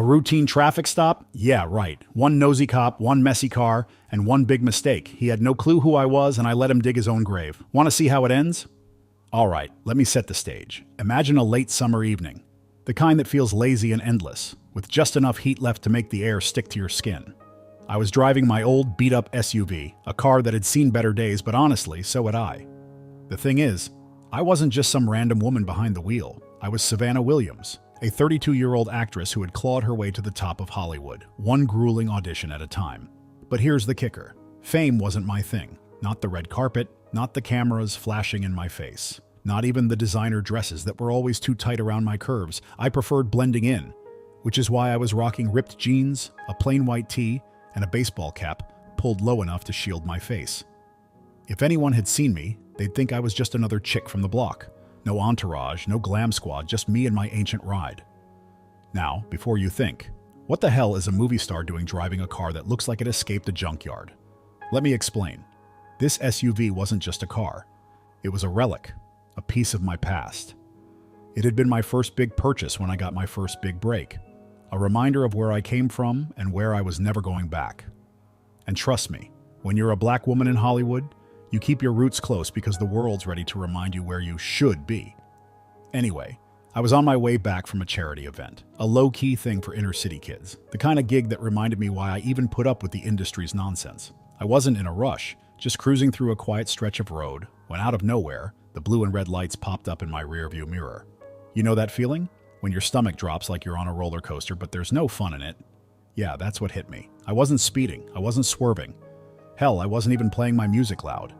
routine traffic stop? Yeah, right. One nosy cop, one messy car, and one big mistake. He had no clue who I was, and I let him dig his own grave. Want to see how it ends? All right, let me set the stage. Imagine a late summer evening. The kind that feels lazy and endless, with just enough heat left to make the air stick to your skin. I was driving my old beat-up SUV, a car that had seen better days, but honestly, so had I. The thing is, I wasn't just some random woman behind the wheel. I was Savannah Williams, a 32-year-old actress who had clawed her way to the top of Hollywood, one grueling audition at a time. But here's the kicker. Fame wasn't my thing. Not the red carpet, not the cameras flashing in my face, not even the designer dresses that were always too tight around my curves. I preferred blending in, which is why I was rocking ripped jeans, a plain white tee, and a baseball cap pulled low enough to shield my face. If anyone had seen me, they'd think I was just another chick from the block. No entourage, no glam squad, just me and my ancient ride. Now, before you think, what the hell is a movie star doing driving a car that looks like it escaped a junkyard? Let me explain. This SUV wasn't just a car. It was a relic, a piece of my past. It had been my first big purchase when I got my first big break, a reminder of where I came from and where I was never going back. And trust me, when you're a black woman in Hollywood, you keep your roots close because the world's ready to remind you where you should be. Anyway, I was on my way back from a charity event, a low-key thing for inner-city kids, the kind of gig that reminded me why I even put up with the industry's nonsense. I wasn't in a rush, just cruising through a quiet stretch of road, when out of nowhere, the blue and red lights popped up in my rearview mirror. You know that feeling? When your stomach drops like you're on a roller coaster, but there's no fun in it? Yeah, that's what hit me. I wasn't speeding, I wasn't swerving. Hell, I wasn't even playing my music loud.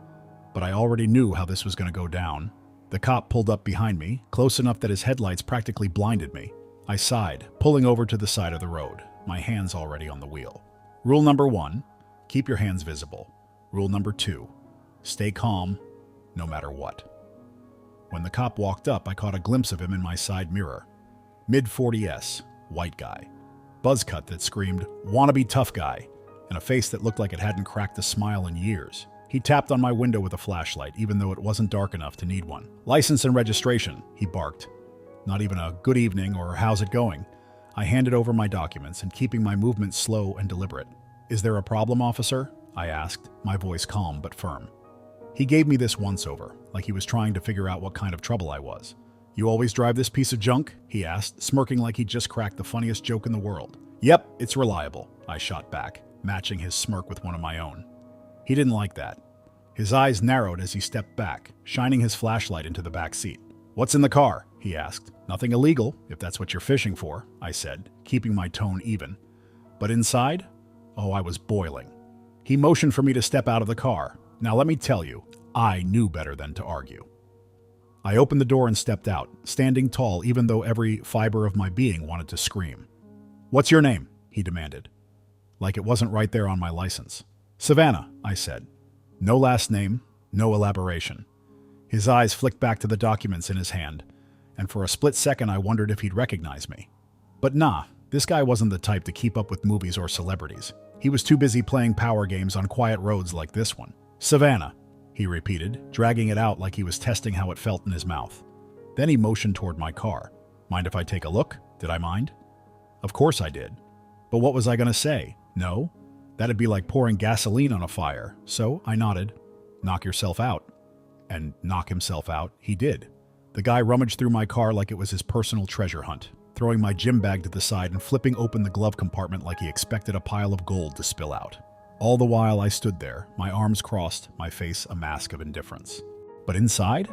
But I already knew how this was going to go down. The cop pulled up behind me, close enough that his headlights practically blinded me. I sighed, pulling over to the side of the road, my hands already on the wheel. Rule number 1, keep your hands visible. Rule number 2, stay calm, no matter what. When the cop walked up, I caught a glimpse of him in my side mirror. Mid-40s, white guy. Buzz cut that screamed, "Wannabe tough guy," and a face that looked like it hadn't cracked a smile in years. He tapped on my window with a flashlight, even though it wasn't dark enough to need one. "License and registration," he barked. Not even a "good evening" or "how's it going?" I handed over my documents and keeping my movements slow and deliberate. "Is there a problem, officer?" I asked, my voice calm but firm. He gave me this once-over, like he was trying to figure out what kind of trouble I was. "You always drive this piece of junk?" he asked, smirking like he'd just cracked the funniest joke in the world. "Yep, it's reliable," I shot back, matching his smirk with one of my own. He didn't like that. His eyes narrowed as he stepped back, shining his flashlight into the back seat. "What's in the car?" he asked. "Nothing illegal, if that's what you're fishing for," I said, keeping my tone even. But inside? Oh, I was boiling. He motioned for me to step out of the car. Now let me tell you, I knew better than to argue. I opened the door and stepped out, standing tall even though every fiber of my being wanted to scream. "What's your name?" he demanded, like it wasn't right there on my license. "Savannah," I said. No last name, no elaboration. His eyes flicked back to the documents in his hand, and for a split second I wondered if he'd recognize me. But nah, this guy wasn't the type to keep up with movies or celebrities. He was too busy playing power games on quiet roads like this one. "Savannah," he repeated, dragging it out like he was testing how it felt in his mouth. Then he motioned toward my car. "Mind if I take a look?" Did I mind? Of course I did. But what was I going to say? No? That'd be like pouring gasoline on a fire. So I nodded. "Knock yourself out." And knock himself out, he did. The guy rummaged through my car like it was his personal treasure hunt, throwing my gym bag to the side and flipping open the glove compartment like he expected a pile of gold to spill out. All the while I stood there, my arms crossed, my face a mask of indifference. But inside?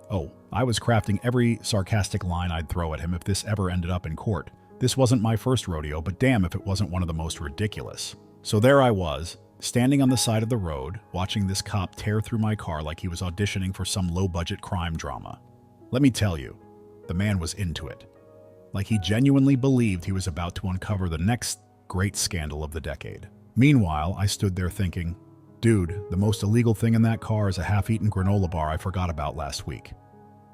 Oh, I was crafting every sarcastic line I'd throw at him if this ever ended up in court. This wasn't my first rodeo, but damn if it wasn't one of the most ridiculous. So there I was, standing on the side of the road, watching this cop tear through my car like he was auditioning for some low-budget crime drama. Let me tell you, the man was into it. Like he genuinely believed he was about to uncover the next great scandal of the decade. Meanwhile, I stood there thinking, dude, the most illegal thing in that car is a half-eaten granola bar I forgot about last week.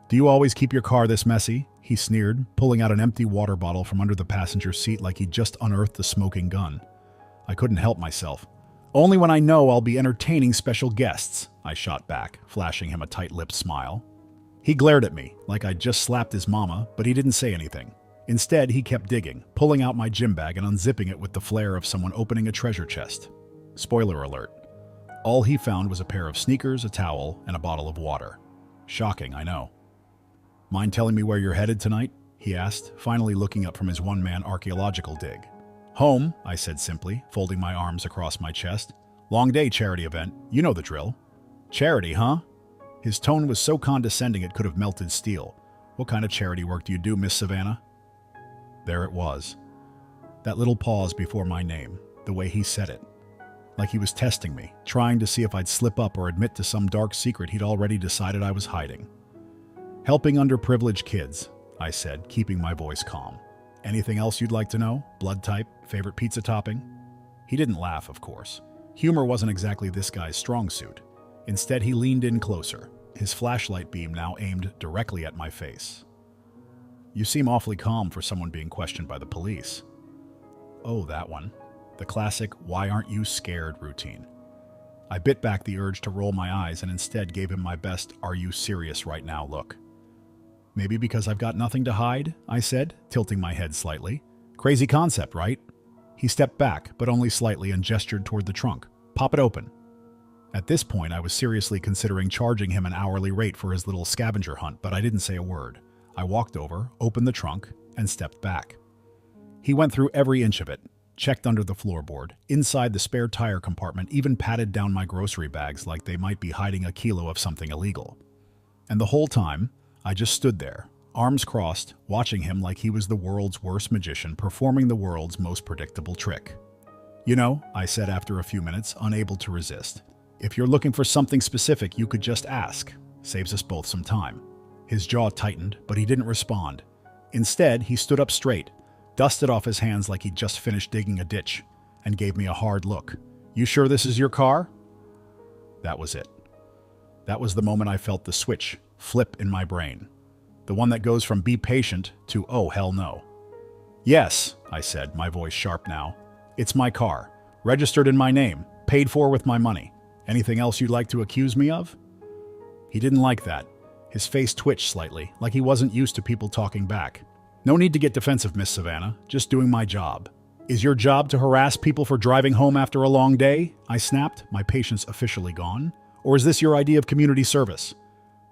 "Do you always keep your car this messy?" he sneered, pulling out an empty water bottle from under the passenger seat like he'd just unearthed a smoking gun. I couldn't help myself. "Only when I know I'll be entertaining special guests," I shot back, flashing him a tight-lipped smile. He glared at me, like I'd just slapped his mama, but he didn't say anything. Instead, he kept digging, pulling out my gym bag and unzipping it with the flair of someone opening a treasure chest. Spoiler alert. All he found was a pair of sneakers, a towel, and a bottle of water. Shocking, I know. Mind telling me where you're headed tonight? He asked, finally looking up from his one-man archaeological dig. Home, I said simply, folding my arms across my chest. Long day charity event. You know the drill. Charity, huh? His tone was so condescending it could have melted steel. What kind of charity work do you do, Miss Savannah? There it was. That little pause before my name, the way he said it. Like he was testing me, trying to see if I'd slip up or admit to some dark secret he'd already decided I was hiding. Helping underprivileged kids, I said, keeping my voice calm. Anything else you'd like to know? Blood type? Favorite pizza topping? He didn't laugh, of course. Humor wasn't exactly this guy's strong suit. Instead, he leaned in closer, his flashlight beam now aimed directly at my face. You seem awfully calm for someone being questioned by the police. Oh, that one. The classic, why aren't you scared routine. I bit back the urge to roll my eyes and instead gave him my best, are you serious right now look. Maybe because I've got nothing to hide, I said, tilting my head slightly. Crazy concept, right? He stepped back, but only slightly, and gestured toward the trunk. Pop it open. At this point, I was seriously considering charging him an hourly rate for his little scavenger hunt, but I didn't say a word. I walked over, opened the trunk, and stepped back. He went through every inch of it, checked under the floorboard, inside the spare tire compartment, even patted down my grocery bags like they might be hiding a kilo of something illegal. And the whole time, I just stood there, arms crossed, watching him like he was the world's worst magician performing the world's most predictable trick. You know, I said after a few minutes, unable to resist. If you're looking for something specific, you could just ask. Saves us both some time. His jaw tightened, but he didn't respond. Instead, he stood up straight, dusted off his hands like he'd just finished digging a ditch, and gave me a hard look. You sure this is your car? That was it. That was the moment I felt the switch flip in my brain. The one that goes from be patient to oh hell no. Yes, I said, my voice sharp now. It's my car, registered in my name, paid for with my money. Anything else you'd like to accuse me of? He didn't like that. His face twitched slightly, like he wasn't used to people talking back. No need to get defensive, Miss Savannah. Just doing my job. Is your job to harass people for driving home after a long day? I snapped, my patience officially gone. Or is this your idea of community service?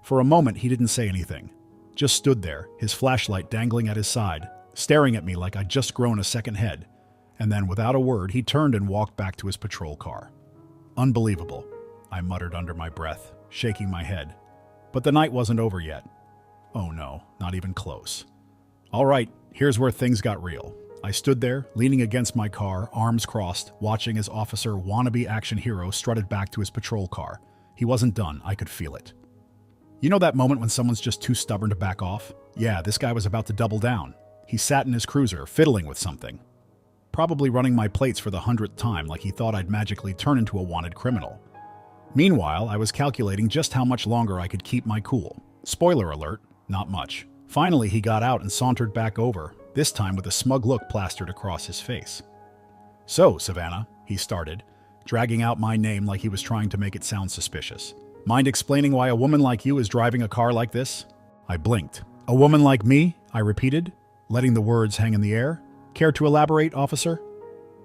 For a moment, he didn't say anything. Just stood there, his flashlight dangling at his side, staring at me like I'd just grown a second head. And then, without a word, he turned and walked back to his patrol car. Unbelievable, I muttered under my breath, shaking my head. But the night wasn't over yet. Oh no, not even close. All right, here's where things got real. I stood there, leaning against my car, arms crossed, watching as Officer Wannabe Action Hero strutted back to his patrol car. He wasn't done, I could feel it. You know that moment when someone's just too stubborn to back off? Yeah, this guy was about to double down. He sat in his cruiser, fiddling with something. Probably running my plates for the 100th time like he thought I'd magically turn into a wanted criminal. Meanwhile, I was calculating just how much longer I could keep my cool. Spoiler alert, not much. Finally, he got out and sauntered back over, this time with a smug look plastered across his face. So, Savannah, he started, dragging out my name like he was trying to make it sound suspicious. Mind explaining why a woman like you is driving a car like this? I blinked. A woman like me? I repeated, letting the words hang in the air. Care to elaborate, officer?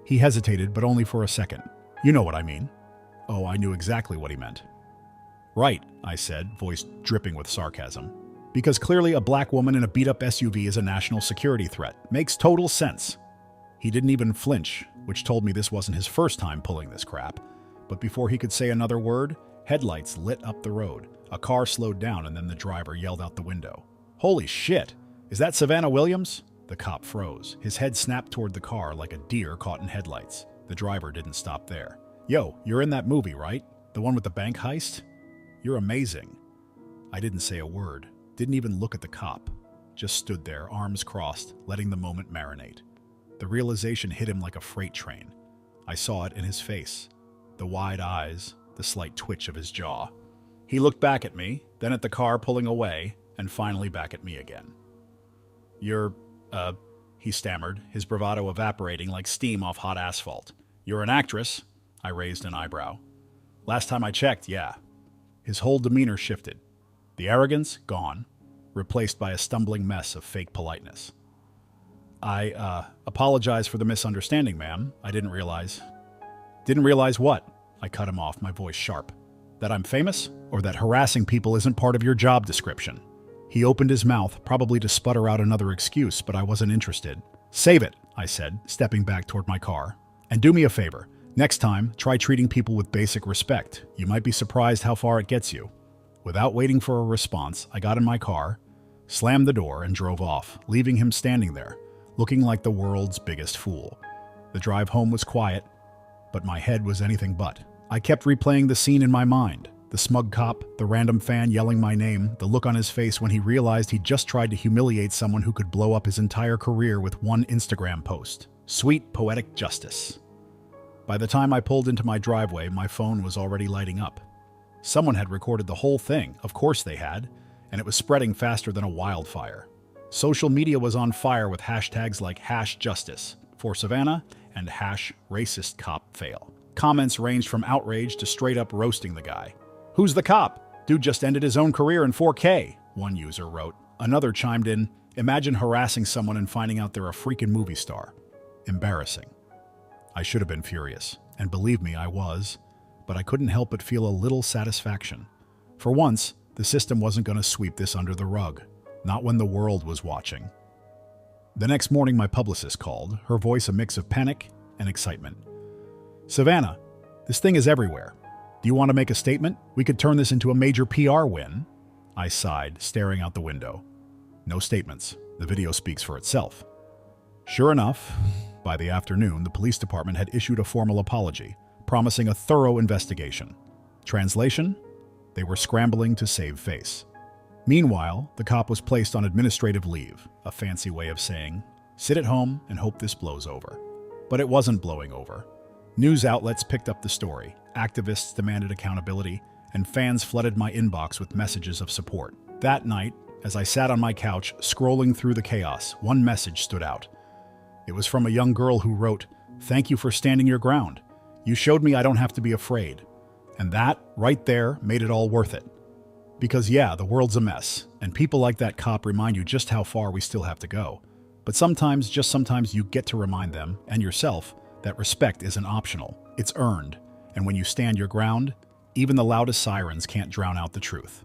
He hesitated, but only for a second. You know what I mean. Oh, I knew exactly what he meant. Right, I said, voice dripping with sarcasm. Because clearly a black woman in a beat-up SUV is a national security threat. Makes total sense. He didn't even flinch, which told me this wasn't his first time pulling this crap. But before he could say another word, headlights lit up the road. A car slowed down and then the driver yelled out the window. Holy shit! Is that Savannah Williams? The cop froze. His head snapped toward the car like a deer caught in headlights. The driver didn't stop there. Yo, you're in that movie, right? The one with the bank heist? You're amazing. I didn't say a word. Didn't even look at the cop. Just stood there, arms crossed, letting the moment marinate. The realization hit him like a freight train. I saw it in his face. The wide eyes, the slight twitch of his jaw. He looked back at me, then at the car pulling away, and finally back at me again. He stammered, his bravado evaporating like steam off hot asphalt. You're an actress? I raised an eyebrow. Last time I checked, yeah. His whole demeanor shifted. The arrogance, gone, replaced by a stumbling mess of fake politeness. I apologize for the misunderstanding, ma'am. I didn't realize. Didn't realize what? I cut him off, my voice sharp. That I'm famous? Or that harassing people isn't part of your job description? He opened his mouth, probably to sputter out another excuse, but I wasn't interested. Save it, I said, stepping back toward my car. And do me a favor. Next time, try treating people with basic respect. You might be surprised how far it gets you. Without waiting for a response, I got in my car, slammed the door, and drove off, leaving him standing there, looking like the world's biggest fool. The drive home was quiet, but my head was anything but. I kept replaying the scene in my mind. The smug cop, the random fan yelling my name, the look on his face when he realized he'd just tried to humiliate someone who could blow up his entire career with one Instagram post. Sweet poetic justice. By the time I pulled into my driveway, my phone was already lighting up. Someone had recorded the whole thing, of course they had, and it was spreading faster than a wildfire. Social media was on fire with hashtags like #justice for Savannah and #racistcopfail. Comments ranged from outrage to straight up roasting the guy. Who's the cop? Dude just ended his own career in 4K, one user wrote. Another chimed in, imagine harassing someone and finding out they're a freaking movie star. Embarrassing. I should have been furious, and believe me, I was, but I couldn't help but feel a little satisfaction. For once, the system wasn't going to sweep this under the rug, not when the world was watching. The next morning, my publicist called, her voice a mix of panic and excitement. Savannah, this thing is everywhere. Do you want to make a statement? We could turn this into a major PR win. I sighed, staring out the window. No statements. The video speaks for itself. Sure enough, by the afternoon, the police department had issued a formal apology, promising a thorough investigation. Translation? They were scrambling to save face. Meanwhile, the cop was placed on administrative leave, a fancy way of saying, sit at home and hope this blows over. But it wasn't blowing over. News outlets picked up the story, activists demanded accountability, and fans flooded my inbox with messages of support. That night, as I sat on my couch, scrolling through the chaos, one message stood out. It was from a young girl who wrote, "Thank you for standing your ground. You showed me I don't have to be afraid." And that, right there, made it all worth it. Because yeah, the world's a mess, and people like that cop remind you just how far we still have to go. But sometimes, just sometimes, you get to remind them, and yourself, that respect isn't optional. It's earned. And when you stand your ground, even the loudest sirens can't drown out the truth.